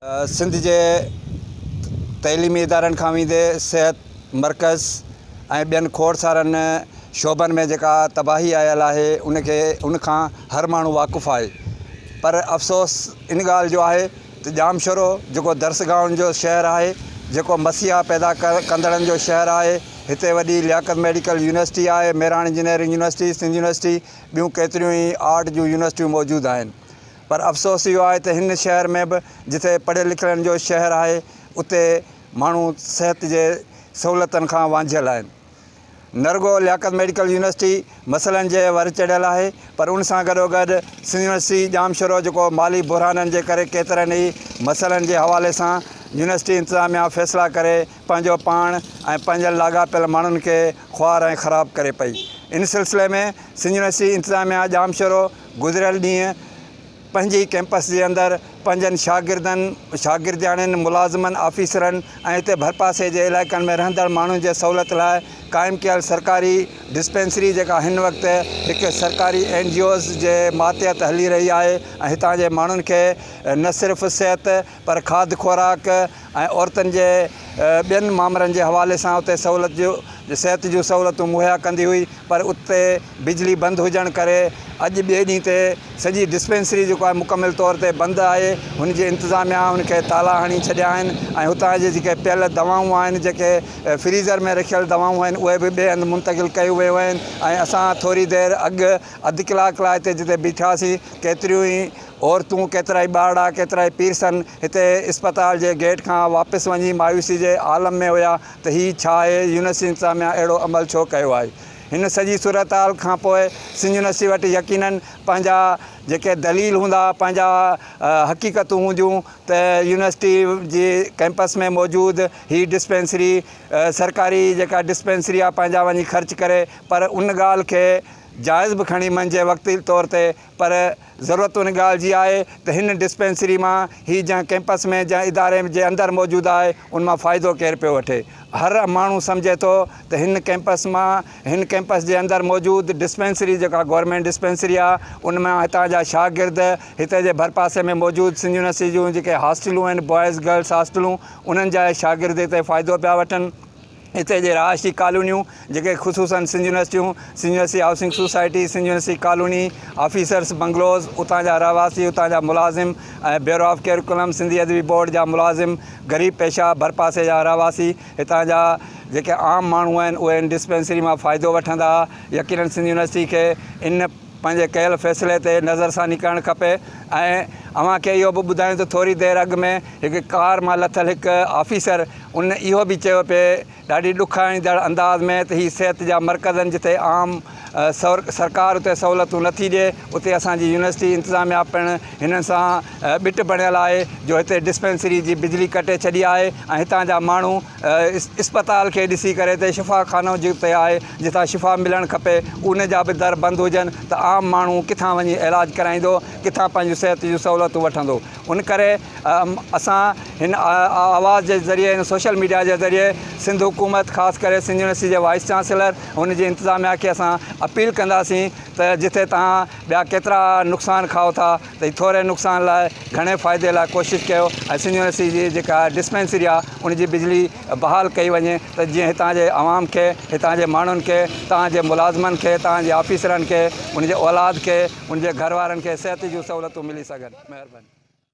सिंध जे तइलीमी इदारनि खां वेंदे सिहत मर्कज़ ऐं ॿियनि खोड़ सारनि शोबनि में जेका तबाही आयल आहे उनखां हर माण्हू वाक़ुफ़ु आहे। पर अफ़सोस इन ॻाल्हि जो आहे त जामशोरो जेको दर्सगाहुनि जो शहरु आहे, जेको मसीहा पैदा कंदड़नि जो शहरु आहे, हिते वॾी लियाकत मेडिकल यूनिवर्सिटी आहे, Mehran engineering university, Sindh university, ॿियूं केतिरियूं ई आर्ट जूं यूनिवर्सिटियूं मौजूदु आहिनि। पर अफ़सोस इहो आहे त हिन शहर में बि जिथे पढ़ियल लिखियलनि जो शहरु आहे, उते माण्हू सिहत जे सहूलियतुनि खां वांझियल आहिनि। न रुॻो लियाकत मेडिकल यूनिवर्सिटी मसइलनि जे वर चढ़ियल आहे, पर उन सां गॾोगॾु सिंध यूनिवर्सिटी जामशोरो जेको माली बुरहाननि जे करे केतिरनि ई मसइलनि जे हवाले सां यूनिवर्सिटी इंतिज़ामिया फ़ैसिला करे पंहिंजो पाण ऐं पंहिंजनि लाॻापियल माण्हुनि खे ख़्वार ऐं ख़राबु करे पई। इन सिलसिले में सिंध यूनिवर्सिटी इंतिज़ामिया जामशोरो गुज़िरियल ॾींहुं पंहिंजी कैंपस जे अंदरि पंहिंजनि शागिर्दियाणियुनि, मुलाज़िमनि, ऑफिसरनि ऐं हिते भरपासे जे इलाइक़नि में रहंदड़ माण्हुनि जे सहूलियत लाइ क़ाइमु कयल सरकारी डिस्पेंसरी जेका हिन वक़्तु हिकु सरकारी NGOs जे मातहत हली रही आहे ऐं हितां जे माण्हुनि खे न सिर्फ़ु सिहत पर खाद खुराक ऐं औरतुनि जे ॿियनि मामलनि जे हवाले सां उते सिहत जूं सहूलियतूं मुहैया कंदी हुई। पर उते बिजली बंदि हुजण करे अॼु ॿिए ॾींहं ते सॼी डिस्पेंसरी जेको आहे मुकमिल तौर ते बंदि आहे। हुन जी इंतिज़ामिया हुनखे ताला हणी छॾिया आहिनि ऐं हुतां जे जेके पियल दवाऊं आहिनि, जेके फ्रीज़र में रखियल दवाऊं आहिनि, उहे बि ॿिए हंधि मुंतक़िल कयूं वियूं आहिनि। ऐं असां थोरी देरि अॻु अधु कलाक लाइ हिते जिते बीठासीं, केतिरियूं ई औरतूं, केतिरा ई ॿारड़ा, केतिरा ई पीरसन हिते इस्पताल जे गेट खां वापसि वञी मायूसी जे आलम में हुया त हीअ छा आहे, यूनिवर्सिटी इंतिज़ामिया अहिड़ो अमल छो कयो आहे। हिन सॼी सूरत हाल खां पोइ सिंध यूनिवर्सिटी वटि यकीनन पंहिंजा जेके दलील हूंदा, पंहिंजा हक़ीक़तूं हूंदियूं त यूनिवर्सिटी जी कैंपस में मौजूदु हीअ डिस्पेंसरी सरकारी जेका डिस्पेंसरी आहे पंहिंजा वञी ख़र्च करे, पर उन ॻाल्हि खे जाइज़ बि खणी मञिजे वक़्ती तौर ते। पर ज़रूरत उन ॻाल्हि जी आहे त हिन डिस्पेंसरी मां हीअ जंहिं कैंपस में जंहिं इदारे जे अंदरि मौजूदु आहे, उन मां फ़ाइदो केरु पियो वठे। हर माण्हू सम्झे थो त हिन कैंपस जे अंदरि मौजूदु डिस्पेंसरी जेका गवर्नमेंट डिस्पेंसरी आहे, उन मां हितां जा शागिर्द, हिते जे भरपासे में मौजूदु सिंध यूनिवर्सिटी जूं जेके हॉस्टलूं आहिनि, बॉइज़ गर्ल्स हॉस्टलूं, उन्हनि जा शागिर्द हिते फ़ाइदो पिया वठनि। हिते जे रहायशी कॉलोनियूं जेके ख़ुसूसन Sindh university housing society, Sindh university colony, officers bungalows, उतां जा रहवासी, उतां जा मुलाज़िम ऐं ब्यूरो ऑफ करिकुलम, सिंधी अदबी बोर्ड जा मुलाज़िम, ग़रीब पेशा भरपासे जा रहवासी, हितां जा जेके आम माण्हू आहिनि, उहे इन डिस्पेंसरी मां फ़ाइदो वठंदा। यकीनन सिंध यूनिवर्सिटी खे इन पंहिंजे कयल फ़ैसिले ते नज़रसानी करणु खपे। ऐं अव्हांखे इहो बि ॿुधायूं त थोरी देरि अॻु में हिकु कार मां लथल हिकु ऑफिसर, उन इहो बि चयो पिए ॾाढी ॾुखाईंदड़ अंदाज़ में त हीअ सिहत जा मर्कज़नि जिते आम सरकार उते सहूलियतूं नथी ॾिए, उते असांजी यूनिवर्सिटी इंतिज़ामिया पिणु हिननि सां ॿिट बणियल आहे जो हिते डिस्पेंसरी जी बिजली कटे छॾी आहे ऐं हितां जा माण्हू इस्पताल खे ॾिसी करे हिते शिफ़ाखानो जिते आहे, जितां शिफ़ा मिलणु खपे, उन जा बि दर बंदि हुजनि त आम माण्हू किथां वञी इलाजु कराईंदो, किथां पंहिंजूं सिहत जूं सहूलियतूं वठंदो। उन करे असां हिन आवाज़ जे ज़रिए, हिन सोशल मीडिया जे ज़रिए सिंध हुकूमत, ख़ासि करे सिंध यूनिवर्सिटी जे वाइस चांसलर, हुन जी इंतिज़ामिया खे असां अपील कंदासीं त जिथे तव्हां ॿिया केतिरा नुक़सान खाओ था, त थोरे नुक़सान लाइ घणे फ़ाइदे लाइ कोशिशि कयो ऐं सिंध यूनिवर्सिटी जी जेका डिस्पेंसरी आहे, उन जी बिजली बहाल कई वञे त जीअं हितां जे आवाम खे, हितां जे माण्हुनि खे, तव्हांजे मुलाज़िमनि खे, तव्हांजे ऑफिसरनि खे, उन जे औलाद खे, उन जे घर वारनि खे सिहत जूं सहूलियतूं मिली सघनि। महिरबानी।